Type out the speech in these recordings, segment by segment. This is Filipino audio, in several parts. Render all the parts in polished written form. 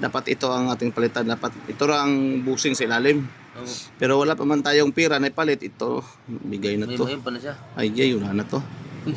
dapat ito ang ating palitan. Dapat ito ang busing sa ilalim. Oo. Pero wala pa man tayong pira na ipalit. Ito, bigay na to. May pa na siya. Ay, jay, wala na to. Uy.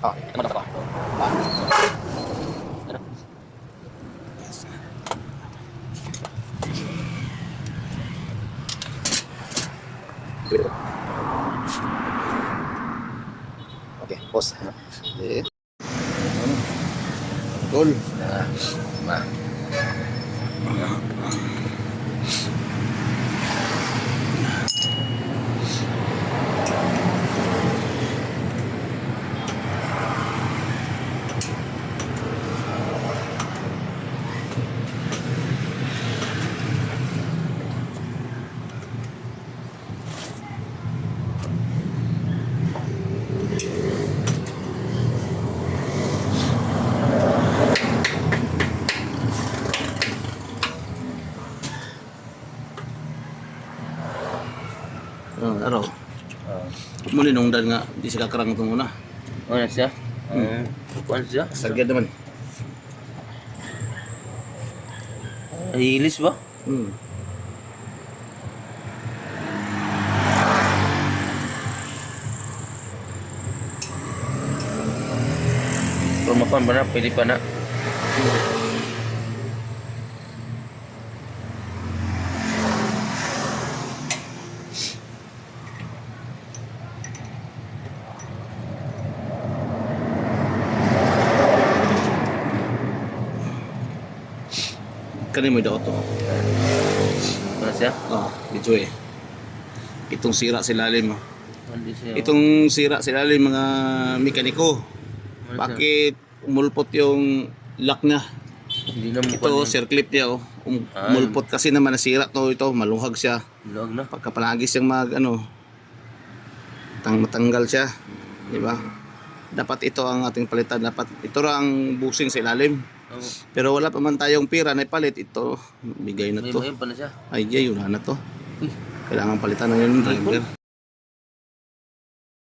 Ah, Ano ba? Ano? okay, pause. Okay. Goal. Ma. Araw. Muli nung dan nga, di sila karang itong una. Ano siya? Ano siya? Sagad naman. Hilis ba? Hmm. Rumapan ba na? Pwede pa na. Kani mo daw to. Ano siya? Oh, dito eh. Itong sira sa ilalim. Hindi siya. Itong sira sa ilalim mga mekaniko. Ano siya? Bakit umulpot yung lock niya? Hindi na mo Ito, circlip niya oh. Umulpot kasi naman nasira to ito, maluhag siya. Luwag na. Pagka palagi siyang matanggal siya, di ba? Dapat ito ang ating palitan. Dapat ito ang busing sa ilalim. Oo. Pero wala pa man tayong pira na ipalit. Ito, bigay na to. May pa na siya. Ay, jay, wala na to. Uy. Kailangan palitan na yun, driver.